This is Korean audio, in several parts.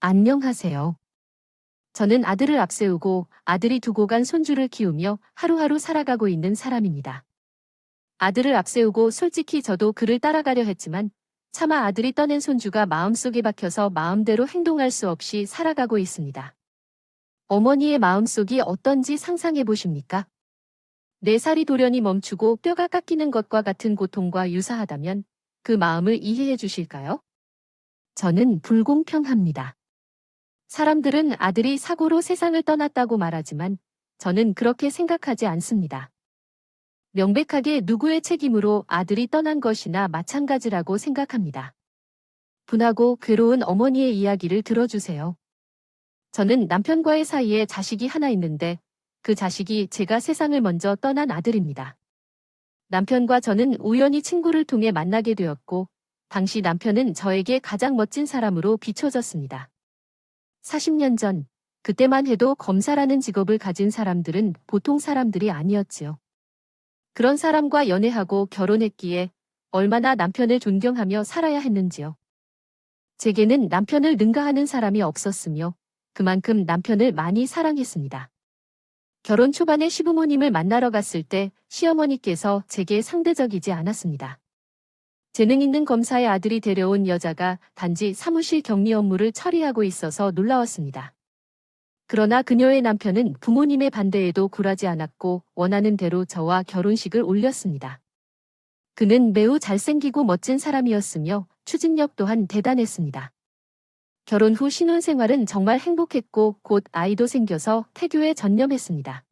안녕하세요. 저는 아들을 앞세우고 아들이 두고 간 손주를 키우며 하루하루 살아가고 있는 사람입니다. 아들을 앞세우고 솔직히 저도 그를 따라가려 했지만 차마 아들이 떠낸 손주가 마음속에 박혀서 마음대로 행동할 수 없이 살아가고 있습니다. 어머니의 마음속이 어떤지 상상해 보십니까? 내 살이 돌연히 멈추고 뼈가 깎이는 것과 같은 고통과 유사하다면 그 마음을 이해해 주실까요? 저는 불공평합니다. 사람들은 아들이 사고로 세상을 떠났다고 말하지만 저는 그렇게 생각하지 않습니다. 명백하게 누구의 책임으로 아들이 떠난 것이나 마찬가지라고 생각합니다. 분하고 괴로운 어머니의 이야기를 들어주세요. 저는 남편과의 사이에 자식이 하나 있는데 그 자식이 제가 세상을 먼저 떠난 아들입니다. 남편과 저는 우연히 친구를 통해 만나게 되었고 당시 남편은 저에게 가장 멋진 사람으로 비춰졌습니다. 40년 전, 그때만 해도 검사라는 직업을 가진 사람들은 보통 사람들이 아니었지요. 그런 사람과 연애하고 결혼했기에 얼마나 남편을 존경하며 살아야 했는지요. 제게는 남편을 능가하는 사람이 없었으며 그만큼 남편을 많이 사랑했습니다. 결혼 초반에 시부모님을 만나러 갔을 때 시어머니께서 제게 상대적이지 않았습니다. 재능 있는 검사의 아들이 데려온 여자가 단지 사무실 격리 업무를 처리하고 있어서 놀라웠습니다. 그러나 그녀의 남편은 부모님의 반대에도 굴하지 않았고 원하는 대로 저와 결혼식을 올렸습니다. 그는 매우 잘생기고 멋진 사람이었으며 추진력 또한 대단했습니다. 결혼 후 신혼생활은 정말 행복했고 곧 아이도 생겨서 태교에 전념했습니다.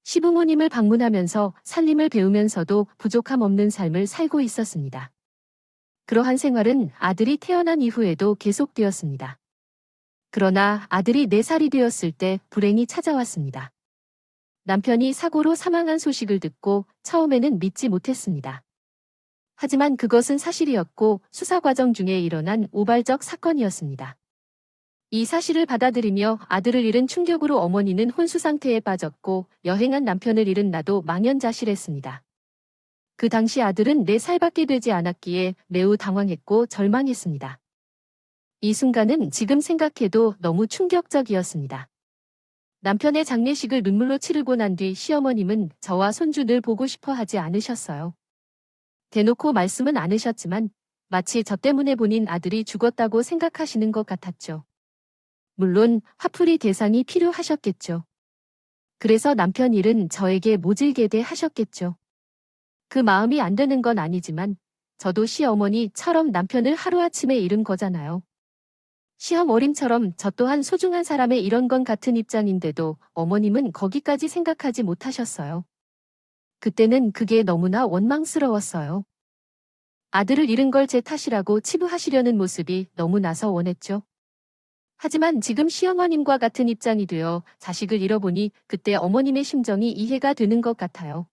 시부모님을 방문하면서 살림을 배우면서도 부족함 없는 삶을 살고 있었습니다. 그러한 생활은 아들이 태어난 이후에도 계속되었습니다. 그러나 아들이 4살이 되었을 때 불행이 찾아왔습니다. 남편이 사고로 사망한 소식을 듣고 처음에는 믿지 못했습니다. 하지만 그것은 사실이었고 수사 과정 중에 일어난 우발적 사건이었습니다. 이 사실을 받아들이며 아들을 잃은 충격으로 어머니는 혼수 상태에 빠졌고 여행한 남편을 잃은 나도 망연자실했습니다. 그 당시 아들은 4살밖에 되지 않았기에 매우 당황했고 절망했습니다. 이 순간은 지금 생각해도 너무 충격적이었습니다. 남편의 장례식을 눈물로 치르고 난 뒤 시어머님은 저와 손주 늘 보고 싶어 하지 않으셨어요. 대놓고 말씀은 않으셨지만 마치 저 때문에 본인 아들이 죽었다고 생각하시는 것 같았죠. 물론 화풀이 대상이 필요하셨겠죠. 그래서 남편 일은 저에게 모질게대 하셨겠죠. 그 마음이 안 되는 건 아니지만 저도 시어머니처럼 남편을 하루아침에 잃은 거잖아요. 시어머님처럼 저 또한 소중한 사람의 이런 건 같은 입장인데도 어머님은 거기까지 생각하지 못하셨어요. 그때는 그게 너무나 원망스러웠어요. 아들을 잃은 걸 제 탓이라고 치부하시려는 모습이 너무나서 원했죠. 하지만 지금 시어머님과 같은 입장이 되어 자식을 잃어보니 그때 어머님의 심정이 이해가 되는 것 같아요.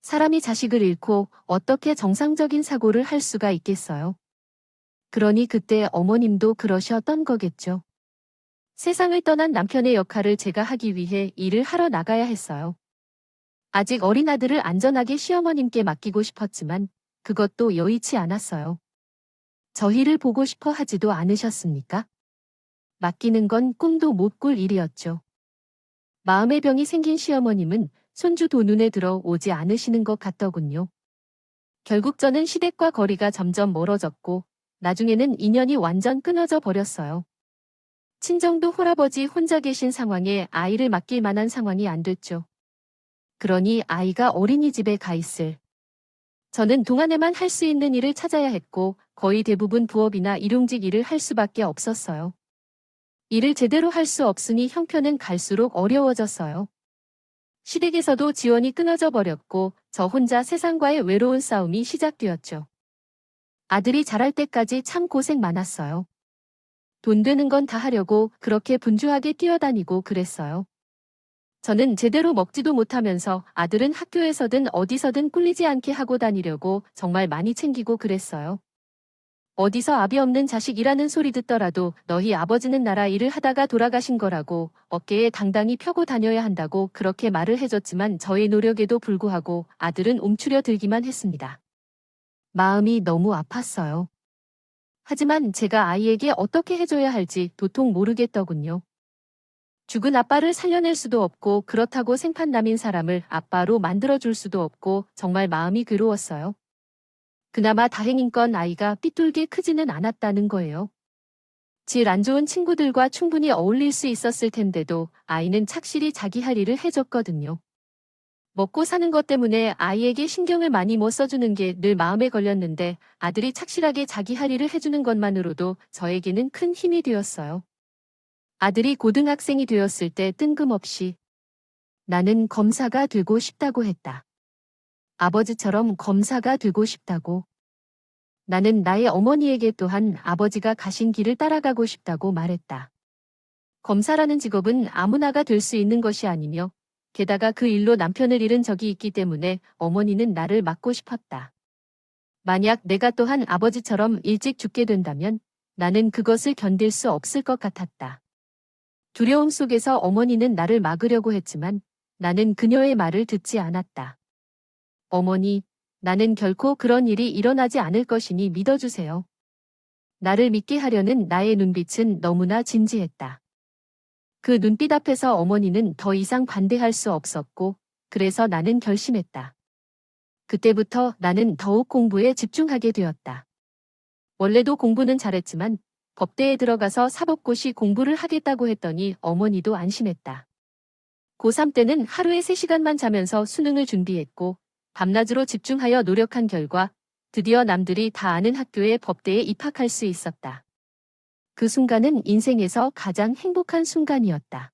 사람이 자식을 잃고 어떻게 정상적인 사고를 할 수가 있겠어요. 그러니 그때 어머님도 그러셨던 거겠죠. 세상을 떠난 남편의 역할을 제가 하기 위해 일을 하러 나가야 했어요. 아직 어린 아들을 안전하게 시어머님께 맡기고 싶었지만 그것도 여의치 않았어요. 저희를 보고 싶어 하지도 않으셨습니까? 맡기는 건 꿈도 못 꿀 일이었죠. 마음의 병이 생긴 시어머님은 손주 도 눈에 들어 오지 않으시는 것 같더군요. 결국 저는 시댁과 거리가 점점 멀어졌고 나중에는 인연이 완전 끊어져 버렸어요. 친정도 홀아버지 혼자 계신 상황에 아이를 맡길 만한 상황이 안 됐죠. 그러니 아이가 어린이집에 가 있을. 저는 동안에만 할 수 있는 일을 찾아야 했고 거의 대부분 부업이나 일용직 일을 할 수밖에 없었어요. 일을 제대로 할 수 없으니 형편은 갈수록 어려워졌어요. 시댁에서도 지원이 끊어져 버렸고 저 혼자 세상과의 외로운 싸움이 시작되었죠. 아들이 자랄 때까지 참 고생 많았어요. 돈 되는 건 다 하려고 그렇게 분주하게 뛰어다니고 그랬어요. 저는 제대로 먹지도 못하면서 아들은 학교에서든 어디서든 꿀리지 않게 하고 다니려고 정말 많이 챙기고 그랬어요. 어디서 아비 없는 자식이라는 소리 듣더라도 너희 아버지는 나라 일을 하다가 돌아가신 거라고 어깨에 당당히 펴고 다녀야 한다고 그렇게 말을 해줬지만 저의 노력에도 불구하고 아들은 움츠려 들기만 했습니다. 마음이 너무 아팠어요. 하지만 제가 아이에게 어떻게 해줘야 할지 도통 모르겠더군요. 죽은 아빠를 살려낼 수도 없고 그렇다고 생판남인 사람을 아빠로 만들어줄 수도 없고 정말 마음이 괴로웠어요. 그나마 다행인 건 아이가 삐뚤게 크지는 않았다는 거예요. 질 안 좋은 친구들과 충분히 어울릴 수 있었을 텐데도 아이는 착실히 자기 할 일을 해줬거든요. 먹고 사는 것 때문에 아이에게 신경을 많이 못 써주는 게 늘 마음에 걸렸는데 아들이 착실하게 자기 할 일을 해주는 것만으로도 저에게는 큰 힘이 되었어요. 아들이 고등학생이 되었을 때 뜬금없이 나는 검사가 되고 싶다고 했다. 아버지처럼 검사가 되고 싶다고. 나는 나의 어머니에게 또한 아버지가 가신 길을 따라가고 싶다고 말했다. 검사라는 직업은 아무나가 될 수 있는 것이 아니며 게다가 그 일로 남편을 잃은 적이 있기 때문에 어머니는 나를 맡고 싶었다. 만약 내가 또한 아버지처럼 일찍 죽게 된다면 나는 그것을 견딜 수 없을 것 같았다. 두려움 속에서 어머니는 나를 막으려고 했지만 나는 그녀의 말을 듣지 않았다. 어머니, 나는 결코 그런 일이 일어나지 않을 것이니 믿어주세요. 나를 믿게 하려는 나의 눈빛은 너무나 진지했다. 그 눈빛 앞에서 어머니는 더 이상 반대할 수 없었고, 그래서 나는 결심했다. 그때부터 나는 더욱 공부에 집중하게 되었다. 원래도 공부는 잘했지만 법대에 들어가서 사법고시 공부를 하겠다고 했더니 어머니도 안심했다. 고3 때는 하루에 3시간만 자면서 수능을 준비했고 밤낮으로 집중하여 노력한 결과 드디어 남들이 다 아는 학교에 법대에 입학할 수 있었다. 그 순간은 인생에서 가장 행복한 순간이었다.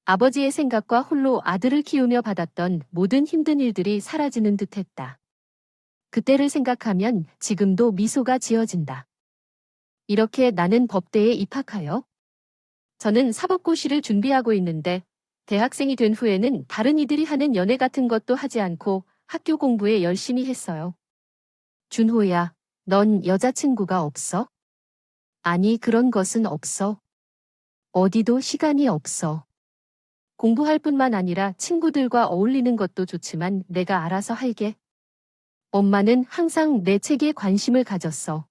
아버지의 생각과 홀로 아들을 키우며 받았던 모든 힘든 일들이 사라지는 듯했다. 그때를 생각하면 지금도 미소가 지어진다. 이렇게 나는 법대에 입학하여 저는 사법고시를 준비하고 있는데 대학생이 된 후에는 다른 이들이 하는 연애 같은 것도 하지 않고 학교 공부에 열심히 했어요. 준호야, 넌 여자친구가 없어? 아니, 그런 것은 없어. 어디도 시간이 없어. 공부할 뿐만 아니라 친구들과 어울리는 것도 좋지만 내가 알아서 할게. 엄마는 항상 내 책에 관심을 가졌어.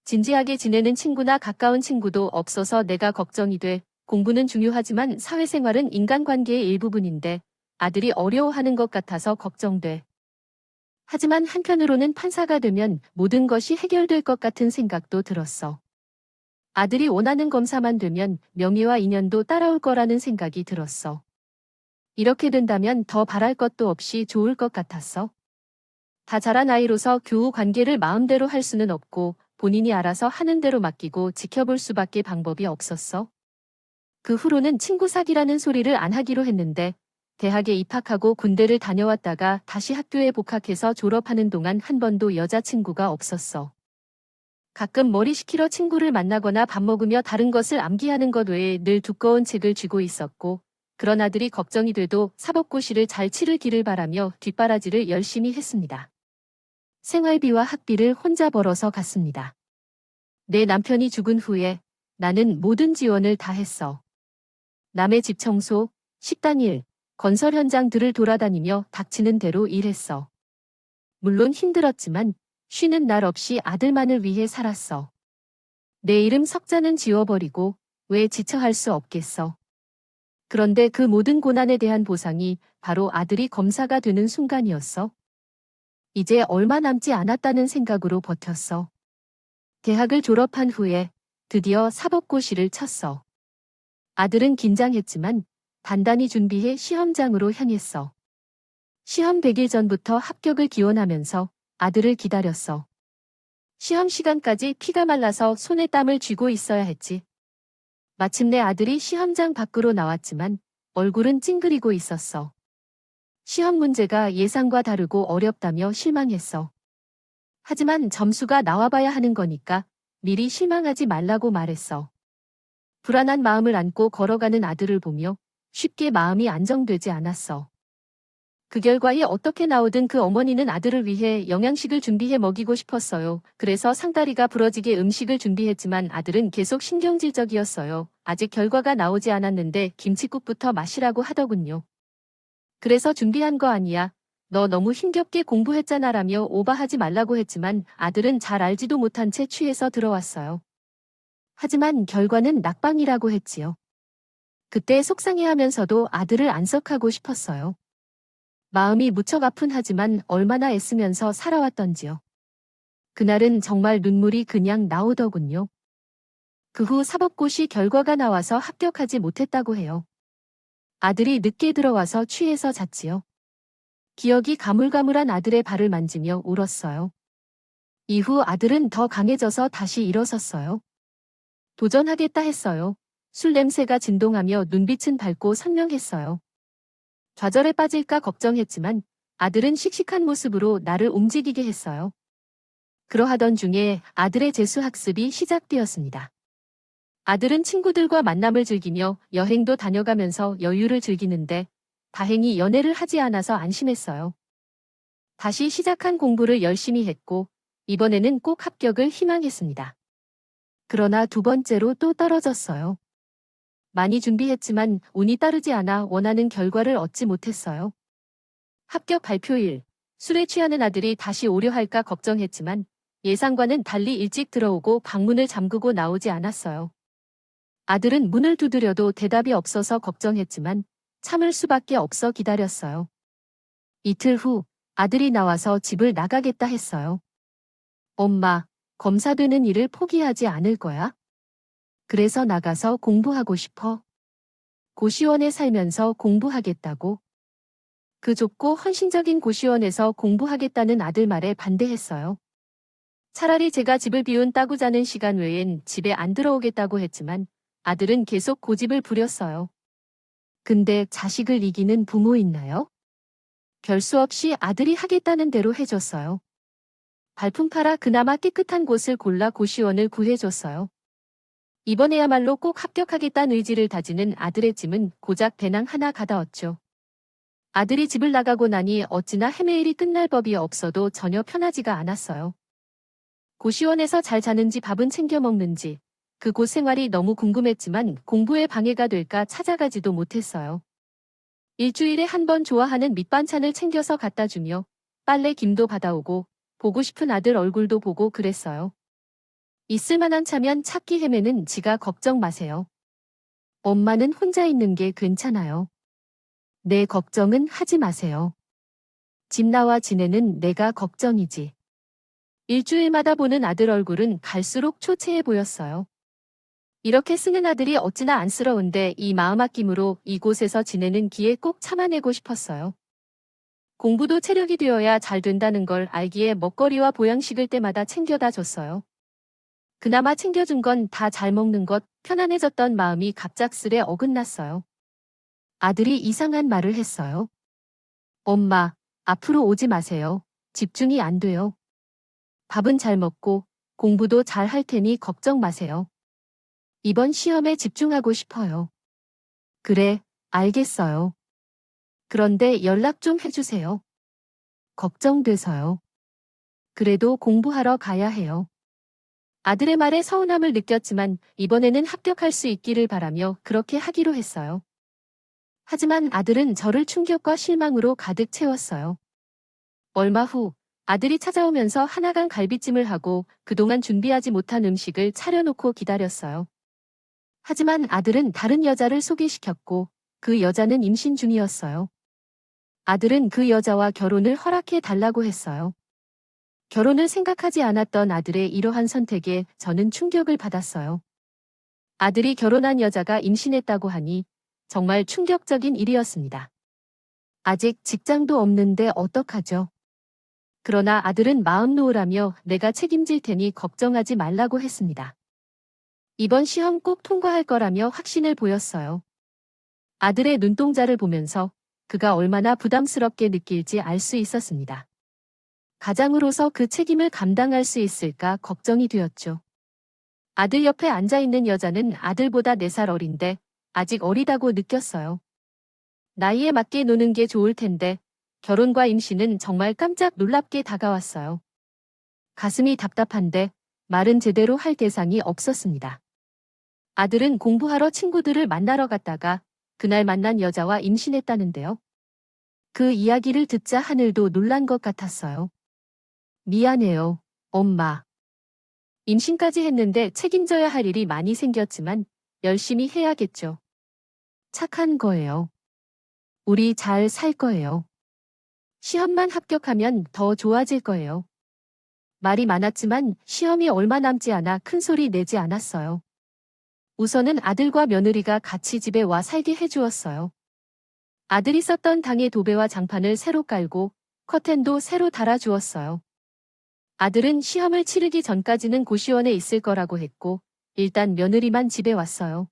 진지하게 지내는 친구나 가까운 친구도 없어서 내가 걱정이 돼. 공부는 중요하지만 사회생활은 인간관계의 일부분인데 아들이 어려워하는 것 같아서 걱정돼. 하지만 한편으로는 판사가 되면 모든 것이 해결될 것 같은 생각도 들었어. 아들이 원하는 검사만 되면 명예와 인연도 따라올 거라는 생각이 들었어. 이렇게 된다면 더 바랄 것도 없이 좋을 것 같았어. 다 자란 아이로서 교우 관계를 마음대로 할 수는 없고 본인이 알아서 하는 대로 맡기고 지켜볼 수밖에 방법이 없었어. 그 후로는 친구 사귀라는 소리를 안 하기로 했는데 대학에 입학하고 군대를 다녀왔다가 다시 학교에 복학해서 졸업하는 동안 한 번도 여자친구가 없었어. 가끔 머리 식히러 친구를 만나거나 밥 먹으며 다른 것을 암기하는 것 외에 늘 두꺼운 책을 쥐고 있었고 그런 아들이 걱정이 돼도 사법고시를 잘 치르기를 바라며 뒷바라지를 열심히 했습니다. 생활비와 학비를 혼자 벌어서 갔습니다. 내 남편이 죽은 후에 나는 모든 지원을 다 했어. 남의 집 청소, 식당 일, 건설 현장들을 돌아다니며 닥치는 대로 일했어. 물론 힘들었지만 쉬는 날 없이 아들만을 위해 살았어. 내 이름 석자는 지워버리고 왜 지쳐할 수 없겠어. 그런데 그 모든 고난에 대한 보상이 바로 아들이 검사가 되는 순간이었어. 이제 얼마 남지 않았다는 생각으로 버텼어. 대학을 졸업한 후에 드디어 사법고시를 쳤어. 아들은 긴장했지만 단단히 준비해 시험장으로 향했어. 시험 100일 전부터 합격을 기원하면서 아들을 기다렸어. 시험 시간까지 피가 말라서 손에 땀을 쥐고 있어야 했지. 마침내 아들이 시험장 밖으로 나왔지만 얼굴은 찡그리고 있었어. 시험 문제가 예상과 다르고 어렵다며 실망했어. 하지만 점수가 나와봐야 하는 거니까 미리 실망하지 말라고 말했어. 불안한 마음을 안고 걸어가는 아들을 보며 쉽게 마음이 안정되지 않았어. 그 결과에 어떻게 나오든 그 어머니는 아들을 위해 영양식을 준비해 먹이고 싶었어요. 그래서 상다리가 부러지게 음식을 준비했지만 아들은 계속 신경질적이었어요. 아직 결과가 나오지 않았는데 김칫국부터 마시라고 하더군요. 그래서 준비한 거 아니야. 너 너무 힘겹게 공부했잖아라며 오바하지 말라고 했지만 아들은 잘 알지도 못한 채 취해서 들어왔어요. 하지만 결과는 낙방이라고 했지요. 그때 속상해하면서도 아들을 안석하고 싶었어요. 마음이 무척 아픈 하지만 얼마나 애쓰면서 살아왔던지요. 그날은 정말 눈물이 그냥 나오더군요. 그 후 사법고시 결과가 나와서 합격하지 못했다고 해요. 아들이 늦게 들어와서 취해서 잤지요. 기억이 가물가물한 아들의 발을 만지며 울었어요. 이후 아들은 더 강해져서 다시 일어섰어요. 도전하겠다 했어요. 술 냄새가 진동하며 눈빛은 밝고 선명했어요. 좌절에 빠질까 걱정했지만 아들은 씩씩한 모습으로 나를 움직이게 했어요. 그러하던 중에 아들의 재수학습이 시작되었습니다. 아들은 친구들과 만남을 즐기며 여행도 다녀가면서 여유를 즐기는데 다행히 연애를 하지 않아서 안심했어요. 다시 시작한 공부를 열심히 했고 이번에는 꼭 합격을 희망했습니다. 그러나 두 번째로 또 떨어졌어요. 많이 준비했지만 운이 따르지 않아 원하는 결과를 얻지 못했어요. 합격 발표일, 술에 취하는 아들이 다시 오려 할까 걱정했지만 예상과는 달리 일찍 들어오고 방문을 잠그고 나오지 않았어요. 아들은 문을 두드려도 대답이 없어서 걱정했지만 참을 수밖에 없어 기다렸어요. 이틀 후 아들이 나와서 집을 나가겠다 했어요. 엄마, 검사되는 일을 포기하지 않을 거야? 그래서 나가서 공부하고 싶어. 고시원에 살면서 공부하겠다고. 그 좁고 헌신적인 고시원에서 공부하겠다는 아들 말에 반대했어요. 차라리 제가 집을 비운 따고 자는 시간 외엔 집에 안 들어오겠다고 했지만 아들은 계속 고집을 부렸어요. 근데 자식을 이기는 부모 있나요? 결수 없이 아들이 하겠다는 대로 해줬어요. 발품 팔아 그나마 깨끗한 곳을 골라 고시원을 구해줬어요. 이번에야말로 꼭 합격하겠다는 의지를 다지는 아들의 짐은 고작 배낭 하나 가다웠죠. 아들이 집을 나가고 나니 어찌나 헤매일이 끝날 법이 없어도 전혀 편하지가 않았어요. 고시원에서 잘 자는지 밥은 챙겨 먹는지 그곳 생활이 너무 궁금했지만 공부에 방해가 될까 찾아가지도 못했어요. 일주일에 한 번 좋아하는 밑반찬을 챙겨서 갖다 주며 빨래 김도 받아오고 보고 싶은 아들 얼굴도 보고 그랬어요. 있을만한 차면 찾기 헤매는 지가 걱정 마세요. 엄마는 혼자 있는 게 괜찮아요. 내 걱정은 하지 마세요. 집 나와 지내는 내가 걱정이지. 일주일마다 보는 아들 얼굴은 갈수록 초췌해 보였어요. 이렇게 쓰는 아들이 어찌나 안쓰러운데 이 마음 아낌으로 이곳에서 지내는 기에 꼭 참아내고 싶었어요. 공부도 체력이 되어야 잘 된다는 걸 알기에 먹거리와 보양식을 때마다 챙겨다 줬어요. 그나마 챙겨준 건 다 잘 먹는 것, 편안해졌던 마음이 갑작스레 어긋났어요. 아들이 이상한 말을 했어요. 엄마, 앞으로 오지 마세요. 집중이 안 돼요. 밥은 잘 먹고 공부도 잘 할 테니 걱정 마세요. 이번 시험에 집중하고 싶어요. 그래, 알겠어요. 그런데 연락 좀 해주세요. 걱정돼서요. 그래도 공부하러 가야 해요. 아들의 말에 서운함을 느꼈지만 이번에는 합격할 수 있기를 바라며 그렇게 하기로 했어요. 하지만 아들은 저를 충격과 실망으로 가득 채웠어요. 얼마 후 아들이 찾아오면서 하나간 갈비찜을 하고 그동안 준비하지 못한 음식을 차려놓고 기다렸어요. 하지만 아들은 다른 여자를 소개시켰고 그 여자는 임신 중이었어요. 아들은 그 여자와 결혼을 허락해 달라고 했어요. 결혼을 생각하지 않았던 아들의 이러한 선택에 저는 충격을 받았어요. 아들이 결혼한 여자가 임신했다고 하니 정말 충격적인 일이었습니다. 아직 직장도 없는데 어떡하죠? 그러나 아들은 마음 놓으라며 내가 책임질 테니 걱정하지 말라고 했습니다. 이번 시험 꼭 통과할 거라며 확신을 보였어요. 아들의 눈동자를 보면서 그가 얼마나 부담스럽게 느낄지 알 수 있었습니다. 가장으로서 그 책임을 감당할 수 있을까 걱정이 되었죠. 아들 옆에 앉아있는 여자는 아들보다 4살 어린데 아직 어리다고 느꼈어요. 나이에 맞게 노는 게 좋을 텐데 결혼과 임신은 정말 깜짝 놀랍게 다가왔어요. 가슴이 답답한데 말은 제대로 할 대상이 없었습니다. 아들은 공부하러 친구들을 만나러 갔다가 그날 만난 여자와 임신했다는데요. 그 이야기를 듣자 하늘도 놀란 것 같았어요. 미안해요, 엄마. 임신까지 했는데 책임져야 할 일이 많이 생겼지만 열심히 해야겠죠. 착한 거예요. 우리 잘 살 거예요. 시험만 합격하면 더 좋아질 거예요. 말이 많았지만 시험이 얼마 남지 않아 큰 소리 내지 않았어요. 우선은 아들과 며느리가 같이 집에 와 살게 해주었어요. 아들이 썼던 당의 도배와 장판을 새로 깔고 커튼도 새로 달아주었어요. 아들은 시험을 치르기 전까지는 고시원에 있을 거라고 했고 일단 며느리만 집에 왔어요.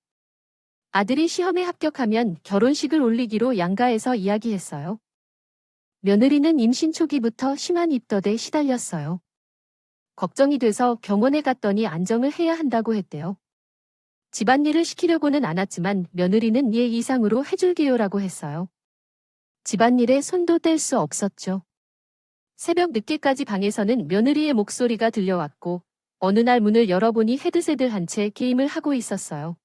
아들이 시험에 합격하면 결혼식을 올리기로 양가에서 이야기했어요. 며느리는 임신 초기부터 심한 입덧에 시달렸어요. 걱정이 돼서 병원에 갔더니 안정을 해야 한다고 했대요. 집안일을 시키려고는 않았지만 며느리는 예 이상으로 해줄게요라고 했어요. 집안일에 손도 뗄 수 없었죠. 새벽 늦게까지 방에서는 며느리의 목소리가 들려왔고 어느 날 문을 열어보니 헤드셋을 한 채 게임을 하고 있었어요.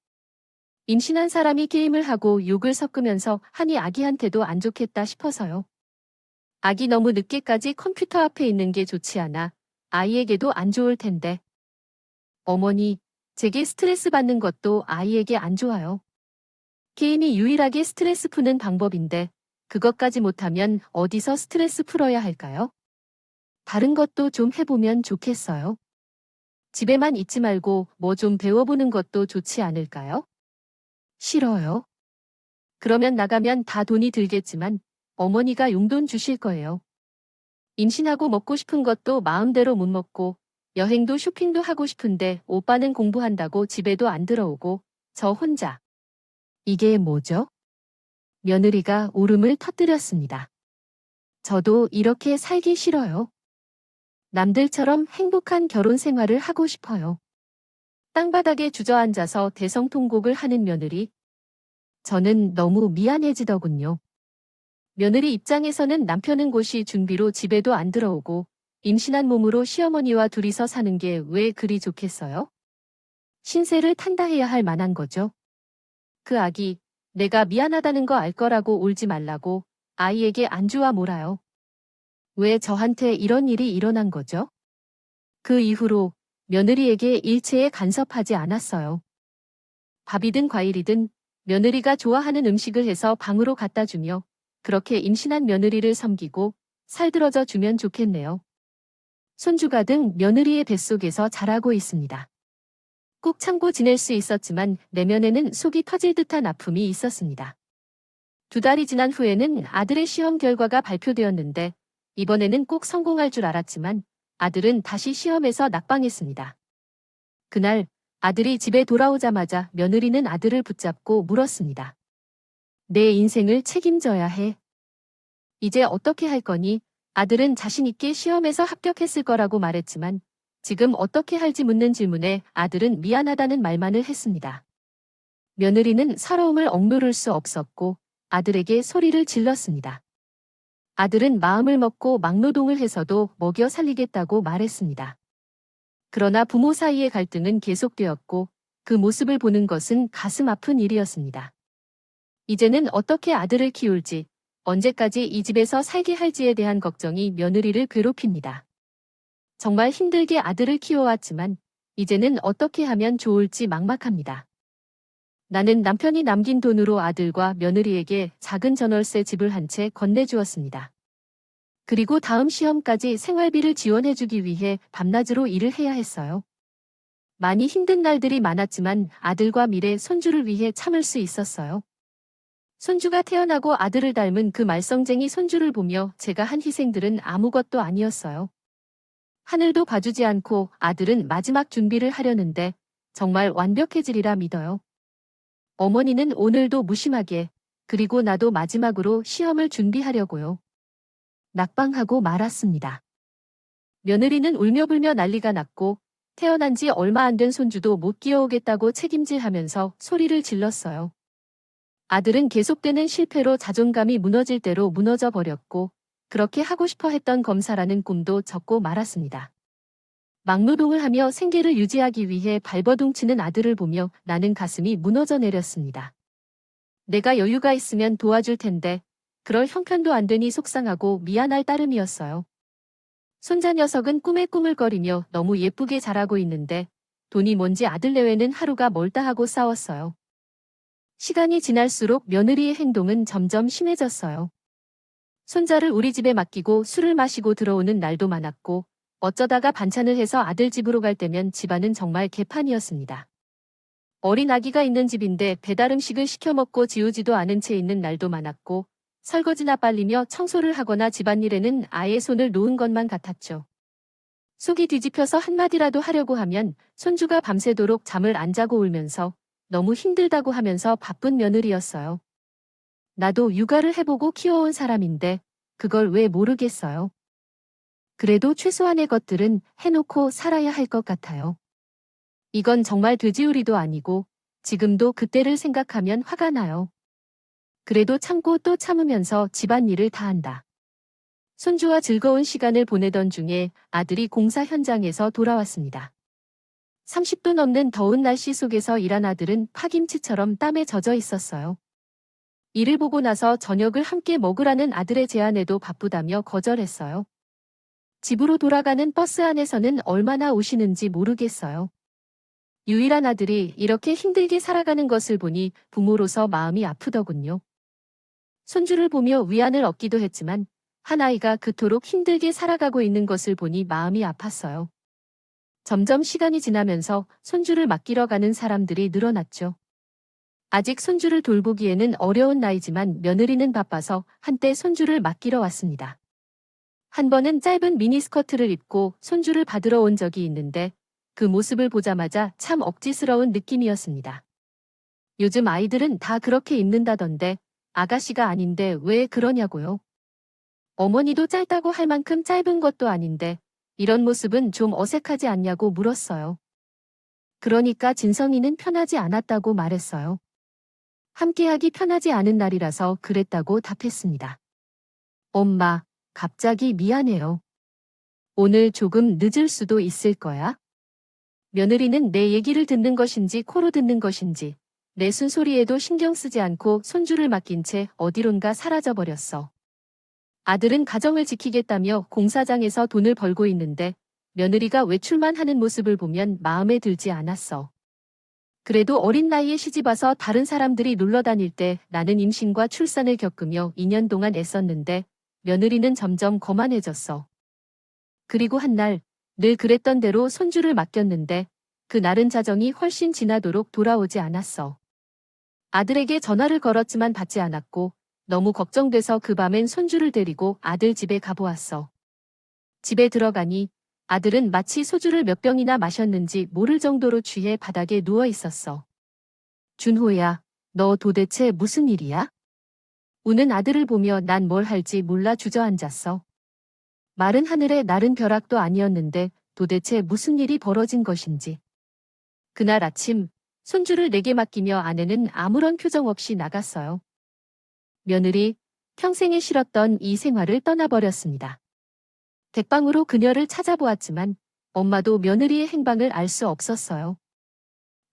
임신한 사람이 게임을 하고 욕을 섞으면서 하니 아기한테도 안 좋겠다 싶어서요. 아기 너무 늦게까지 컴퓨터 앞에 있는 게 좋지 않아 아이에게도 안 좋을 텐데. 어머니, 제게 스트레스 받는 것도 아이에게 안 좋아요. 게임이 유일하게 스트레스 푸는 방법인데 그것까지 못하면 어디서 스트레스 풀어야 할까요? 다른 것도 좀 해보면 좋겠어요. 집에만 있지 말고 뭐 좀 배워보는 것도 좋지 않을까요? 싫어요. 그러면 나가면 다 돈이 들겠지만 어머니가 용돈 주실 거예요. 임신하고 먹고 싶은 것도 마음대로 못 먹고 여행도 쇼핑도 하고 싶은데 오빠는 공부한다고 집에도 안 들어오고 저 혼자. 이게 뭐죠? 며느리가 울음을 터뜨렸습니다. 저도 이렇게 살기 싫어요. 남들처럼 행복한 결혼 생활을 하고 싶어요. 땅바닥에 주저앉아서 대성통곡을 하는 며느리. 저는 너무 미안해지더군요. 며느리 입장에서는 남편은 고시 준비로 집에도 안 들어오고 임신한 몸으로 시어머니와 둘이서 사는 게 왜 그리 좋겠어요? 신세를 탄다 해야 할 만한 거죠. 그 아기, 내가 미안하다는 거 알 거라고 울지 말라고 아이에게 안주와 몰아요. 왜 저한테 이런 일이 일어난 거죠? 그 이후로 며느리에게 일체에 간섭하지 않았어요. 밥이든 과일이든 며느리가 좋아하는 음식을 해서 방으로 갖다 주며 그렇게 임신한 며느리를 섬기고 살들어져 주면 좋겠네요. 손주가 등 며느리의 뱃속에서 자라고 있습니다. 꾹 참고 지낼 수 있었지만 내면에는 속이 터질 듯한 아픔이 있었습니다. 2달이 지난 후에는 아들의 시험 결과가 발표되었는데 이번에는 꼭 성공할 줄 알았지만 아들은 다시 시험에서 낙방했습니다. 그날 아들이 집에 돌아오자마자 며느리는 아들을 붙잡고 물었습니다. 내 인생을 책임져야 해. 이제 어떻게 할 거니? 아들은 자신 있게 시험에서 합격했을 거라고 말했지만 지금 어떻게 할지 묻는 질문에 아들은 미안하다는 말만을 했습니다. 며느리는 서러움을 억누를 수 없었고 아들에게 소리를 질렀습니다. 아들은 마음을 먹고 막노동을 해서도 먹여 살리겠다고 말했습니다. 그러나 부모 사이의 갈등은 계속되었고 그 모습을 보는 것은 가슴 아픈 일이었습니다. 이제는 어떻게 아들을 키울지, 언제까지 이 집에서 살게 할지에 대한 걱정이 며느리를 괴롭힙니다. 정말 힘들게 아들을 키워왔지만 이제는 어떻게 하면 좋을지 막막합니다. 나는 남편이 남긴 돈으로 아들과 며느리에게 작은 전월세 집을 한 채 건네주었습니다. 그리고 다음 시험까지 생활비를 지원해주기 위해 밤낮으로 일을 해야 했어요. 많이 힘든 날들이 많았지만 아들과 미래 손주를 위해 참을 수 있었어요. 손주가 태어나고 아들을 닮은 그 말썽쟁이 손주를 보며 제가 한 희생들은 아무것도 아니었어요. 하늘도 봐주지 않고 아들은 마지막 준비를 하려는데 정말 완벽해지리라 믿어요. 어머니는 오늘도 무심하게, 그리고 나도 마지막으로 시험을 준비하려고요. 낙방하고 말았습니다. 며느리는 울며불며 난리가 났고 태어난 지 얼마 안 된 손주도 못 끼워오겠다고 책임질하면서 소리를 질렀어요. 아들은 계속되는 실패로 자존감이 무너질 대로 무너져 버렸고 그렇게 하고 싶어 했던 검사라는 꿈도 접고 말았습니다. 막노동을 하며 생계를 유지하기 위해 발버둥치는 아들을 보며 나는 가슴이 무너져 내렸습니다. 내가 여유가 있으면 도와줄 텐데 그럴 형편도 안 되니 속상하고 미안할 따름이었어요. 손자 녀석은 꿈에 꾸물거리며 너무 예쁘게 자라고 있는데 돈이 뭔지 아들 내외는 하루가 멀다 하고 싸웠어요. 시간이 지날수록 며느리의 행동은 점점 심해졌어요. 손자를 우리 집에 맡기고 술을 마시고 들어오는 날도 많았고 어쩌다가 반찬을 해서 아들 집으로 갈 때면 집안은 정말 개판이었습니다. 어린 아기가 있는 집인데 배달 음식을 시켜 먹고 지우지도 않은 채 있는 날도 많았고 설거지나 빨리며 청소를 하거나 집안일에는 아예 손을 놓은 것만 같았죠. 속이 뒤집혀서 한마디라도 하려고 하면 손주가 밤새도록 잠을 안 자고 울면서 너무 힘들다고 하면서 바쁜 며느리였어요. 나도 육아를 해보고 키워온 사람인데 그걸 왜 모르겠어요. 그래도 최소한의 것들은 해놓고 살아야 할 것 같아요. 이건 정말 돼지우리도 아니고 지금도 그때를 생각하면 화가 나요. 그래도 참고 또 참으면서 집안일을 다 한다. 손주와 즐거운 시간을 보내던 중에 아들이 공사 현장에서 돌아왔습니다. 30도 넘는 더운 날씨 속에서 일한 아들은 파김치처럼 땀에 젖어 있었어요. 일을 보고 나서 저녁을 함께 먹으라는 아들의 제안에도 바쁘다며 거절했어요. 집으로 돌아가는 버스 안에서는 얼마나 우시는지 모르겠어요. 유일한 아들이 이렇게 힘들게 살아가는 것을 보니 부모로서 마음이 아프더군요. 손주를 보며 위안을 얻기도 했지만 한 아이가 그토록 힘들게 살아가고 있는 것을 보니 마음이 아팠어요. 점점 시간이 지나면서 손주를 맡기러 가는 사람들이 늘어났죠. 아직 손주를 돌보기에는 어려운 나이지만 며느리는 바빠서 한때 손주를 맡기러 왔습니다. 한 번은 짧은 미니스커트를 입고 손주를 받으러 온 적이 있는데 그 모습을 보자마자 참 억지스러운 느낌이었습니다. 요즘 아이들은 다 그렇게 입는다던데 아가씨가 아닌데 왜 그러냐고요. 어머니도 짧다고 할 만큼 짧은 것도 아닌데 이런 모습은 좀 어색하지 않냐고 물었어요. 그러니까 진성이는 편하지 않았다고 말했어요. 함께하기 편하지 않은 날이라서 그랬다고 답했습니다. 엄마, 갑자기 미안해요. 오늘 조금 늦을 수도 있을 거야? 며느리는 내 얘기를 듣는 것인지 코로 듣는 것인지 내 순소리에도 신경 쓰지 않고 손주를 맡긴 채 어디론가 사라져버렸어. 아들은 가정을 지키겠다며 공사장에서 돈을 벌고 있는데 며느리가 외출만 하는 모습을 보면 마음에 들지 않았어. 그래도 어린 나이에 시집와서 다른 사람들이 놀러 다닐 때 나는 임신과 출산을 겪으며 2년 동안 애썼는데 며느리는 점점 거만해졌어. 그리고 한 날 늘 그랬던 대로 손주를 맡겼는데 그날은 자정이 훨씬 지나도록 돌아오지 않았어. 아들에게 전화를 걸었지만 받지 않았고 너무 걱정돼서 그 밤엔 손주를 데리고 아들 집에 가보았어. 집에 들어가니 아들은 마치 소주를 몇 병이나 마셨는지 모를 정도로 취해 바닥에 누워 있었어. 준호야, 너 도대체 무슨 일이야? 우는 아들을 보며 난 뭘 할지 몰라 주저앉았어. 마른 하늘에 나른 벼락도 아니었는데 도대체 무슨 일이 벌어진 것인지. 그날 아침 손주를 내게 맡기며 아내는 아무런 표정 없이 나갔어요. 며느리, 평생에 싫었던 이 생활을 떠나버렸습니다. 댁방으로 그녀를 찾아보았지만 엄마도 며느리의 행방을 알 수 없었어요.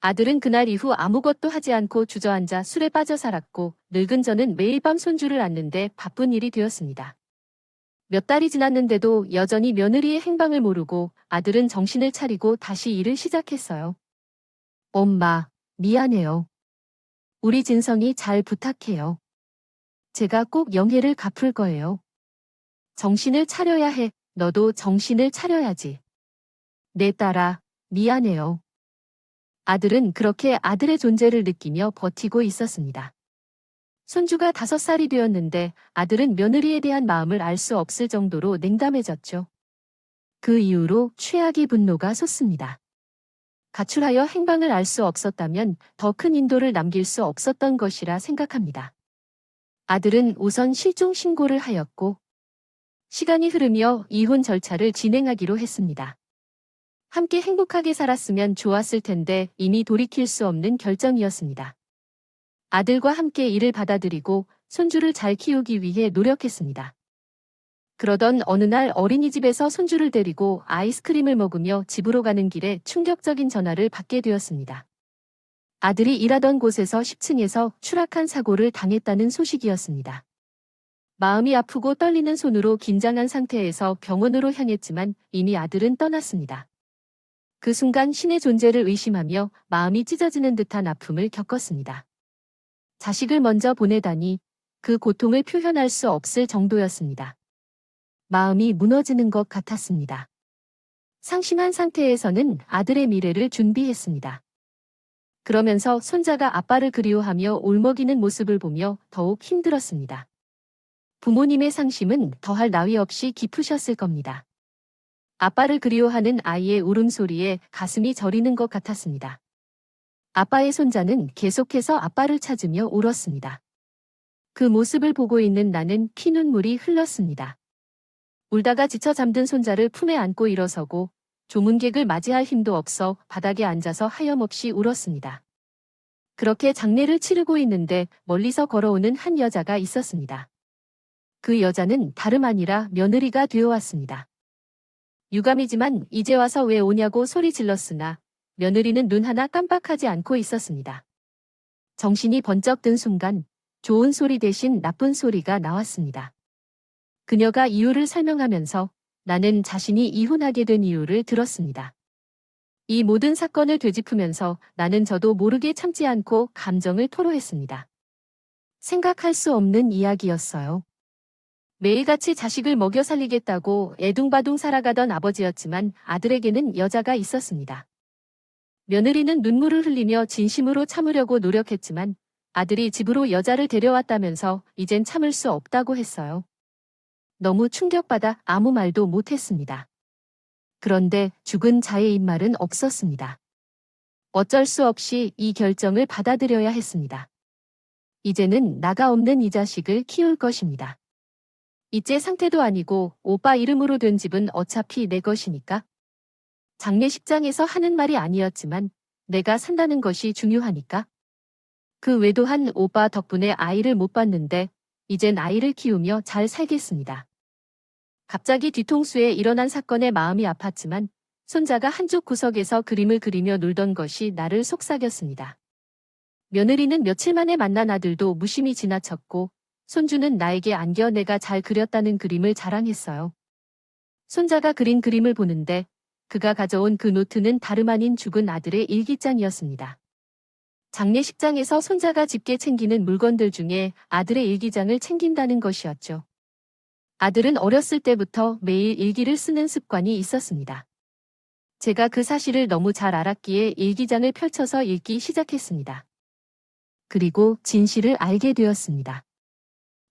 아들은 그날 이후 아무것도 하지 않고 주저앉아 술에 빠져 살았고 늙은 저는 매일 밤 손주를 안는데 바쁜 일이 되었습니다. 몇 달이 지났는데도 여전히 며느리의 행방을 모르고 아들은 정신을 차리고 다시 일을 시작했어요. 엄마, 미안해요. 우리 진성이 잘 부탁해요. 제가 꼭 영예를 갚을 거예요. 정신을 차려야 해. 너도 정신을 차려야지. 내 딸아, 미안해요. 아들은 그렇게 아들의 존재를 느끼며 버티고 있었습니다. 손주가 5살이 되었는데 아들은 며느리에 대한 마음을 알 수 없을 정도로 냉담해졌죠. 그 이후로 최악의 분노가 솟습니다. 가출하여 행방을 알 수 없었다면 더 큰 인도를 남길 수 없었던 것이라 생각합니다. 아들은 우선 실종 신고를 하였고 시간이 흐르며 이혼 절차를 진행하기로 했습니다. 함께 행복하게 살았으면 좋았을 텐데 이미 돌이킬 수 없는 결정이었습니다. 아들과 함께 이를 받아들이고 손주를 잘 키우기 위해 노력했습니다. 그러던 어느 날 어린이집에서 손주를 데리고 아이스크림을 먹으며 집으로 가는 길에 충격적인 전화를 받게 되었습니다. 아들이 일하던 곳에서 10층에서 추락한 사고를 당했다는 소식이었습니다. 마음이 아프고 떨리는 손으로 긴장한 상태에서 병원으로 향했지만 이미 아들은 떠났습니다. 그 순간 신의 존재를 의심하며 마음이 찢어지는 듯한 아픔을 겪었습니다. 자식을 먼저 보내다니 그 고통을 표현할 수 없을 정도였습니다. 마음이 무너지는 것 같았습니다. 상심한 상태에서는 아들의 미래를 준비했습니다. 그러면서 손자가 아빠를 그리워하며 울먹이는 모습을 보며 더욱 힘들었습니다. 부모님의 상심은 더할 나위 없이 깊으셨을 겁니다. 아빠를 그리워하는 아이의 울음소리에 가슴이 저리는 것 같았습니다. 아빠의 손자는 계속해서 아빠를 찾으며 울었습니다. 그 모습을 보고 있는 나는 피눈물이 흘렀습니다. 울다가 지쳐 잠든 손자를 품에 안고 일어서고 조문객을 맞이할 힘도 없어 바닥에 앉아서 하염없이 울었습니다. 그렇게 장례를 치르고 있는데 멀리서 걸어오는 한 여자가 있었습니다. 그 여자는 다름 아니라 며느리가 되어왔습니다. 유감이지만 이제 와서 왜 오냐고 소리 질렀으나 며느리는 눈 하나 깜빡하지 않고 있었습니다. 정신이 번쩍 든 순간 좋은 소리 대신 나쁜 소리가 나왔습니다. 그녀가 이유를 설명하면서 나는 자신이 이혼하게 된 이유를 들었습니다. 이 모든 사건을 되짚으면서 나는 저도 모르게 참지 않고 감정을 토로했습니다. 생각할 수 없는 이야기였어요. 매일같이 자식을 먹여 살리겠다고 애둥바둥 살아가던 아버지였지만 아들에게는 여자가 있었습니다. 며느리는 눈물을 흘리며 진심으로 참으려고 노력했지만 아들이 집으로 여자를 데려왔다면서 이젠 참을 수 없다고 했어요. 너무 충격받아 아무 말도 못했습니다. 그런데 죽은 자의 입말은 없었습니다. 어쩔 수 없이 이 결정을 받아들여야 했습니다. 이제는 나가 없는 이 자식을 키울 것입니다. 이제 상태도 아니고 오빠 이름으로 된 집은 어차피 내 것이니까. 장례식장에서 하는 말이 아니었지만 내가 산다는 것이 중요하니까. 그 외도한 오빠 덕분에 아이를 못 봤는데 이젠 아이를 키우며 잘 살겠습니다. 갑자기 뒤통수에 일어난 사건에 마음이 아팠지만 손자가 한쪽 구석에서 그림을 그리며 놀던 것이 나를 속삭였습니다. 며느리는 며칠 만에 만난 아들도 무심히 지나쳤고 손주는 나에게 안겨 내가 잘 그렸다는 그림을 자랑했어요. 손자가 그린 그림을 보는데 그가 가져온 그 노트는 다름 아닌 죽은 아들의 일기장이었습니다. 장례식장에서 손자가 집게 챙기는 물건들 중에 아들의 일기장을 챙긴다는 것이었죠. 아들은 어렸을 때부터 매일 일기를 쓰는 습관이 있었습니다. 제가 그 사실을 너무 잘 알았기에 일기장을 펼쳐서 읽기 시작했습니다. 그리고 진실을 알게 되었습니다.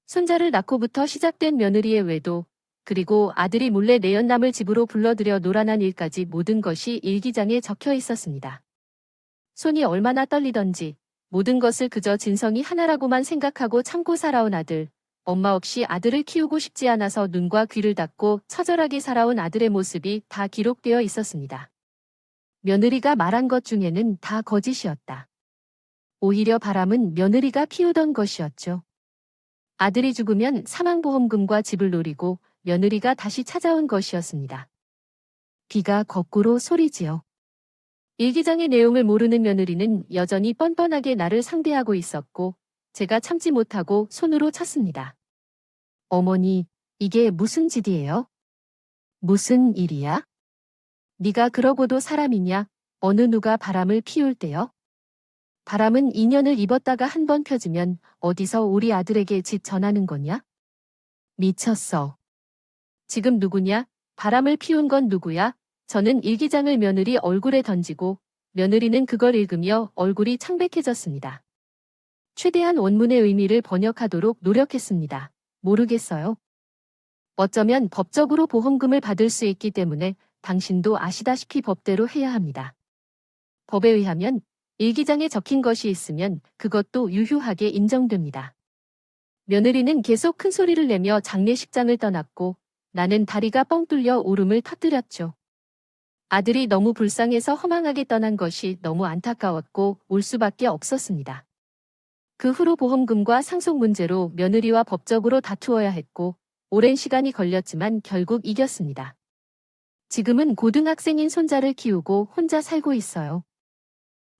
손자를 낳고부터 시작된 며느리의 외도, 그리고 아들이 몰래 내연남을 집으로 불러들여 노란한 일까지 모든 것이 일기장에 적혀 있었습니다. 손이 얼마나 떨리던지 모든 것을 그저 진성이 하나라고만 생각하고 참고 살아온 아들, 엄마 없이 아들을 키우고 싶지 않아서 눈과 귀를 닫고 처절하게 살아온 아들의 모습이 다 기록되어 있었습니다. 며느리가 말한 것 중에는 다 거짓이었다. 오히려 바람은 며느리가 피우던 것이었죠. 아들이 죽으면 사망보험금과 집을 노리고 며느리가 다시 찾아온 것이었습니다. 귀가 거꾸로 소리지요. 일기장의 내용을 모르는 며느리는 여전히 뻔뻔하게 나를 상대하고 있었고 제가 참지 못하고 손으로 쳤습니다. 어머니, 이게 무슨 짓이에요? 무슨 일이야? 네가 그러고도 사람이냐? 어느 누가 바람을 피울 때요? 바람은 인연을 입었다가 한 번 펴지면 어디서 우리 아들에게 집 전하는 거냐? 미쳤어. 지금 누구냐? 바람을 피운 건 누구야? 저는 일기장을 며느리 얼굴에 던지고 며느리는 그걸 읽으며 얼굴이 창백해졌습니다. 최대한 원문의 의미를 번역하도록 노력했습니다. 모르겠어요. 어쩌면 법적으로 보험금을 받을 수 있기 때문에 당신도 아시다시피 법대로 해야 합니다. 법에 의하면 일기장에 적힌 것이 있으면 그것도 유효하게 인정됩니다. 며느리는 계속 큰 소리를 내며 장례식장을 떠났고 나는 다리가 뻥 뚫려 울음을 터뜨렸죠. 아들이 너무 불쌍해서 허망하게 떠난 것이 너무 안타까웠고 울 수밖에 없었습니다. 그 후로 보험금과 상속 문제로 며느리와 법적으로 다투어야 했고 오랜 시간이 걸렸지만 결국 이겼습니다. 지금은 고등학생인 손자를 키우고 혼자 살고 있어요.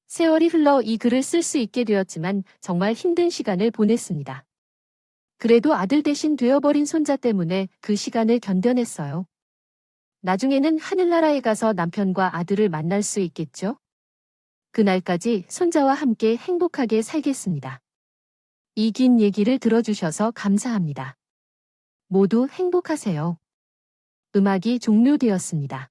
세월이 흘러 이 글을 쓸 수 있게 되었지만 정말 힘든 시간을 보냈습니다. 그래도 아들 대신 되어버린 손자 때문에 그 시간을 견뎌냈어요. 나중에는 하늘나라에 가서 남편과 아들을 만날 수 있겠죠? 그날까지 손자와 함께 행복하게 살겠습니다. 이 긴 얘기를 들어주셔서 감사합니다. 모두 행복하세요. 음악이 종료되었습니다.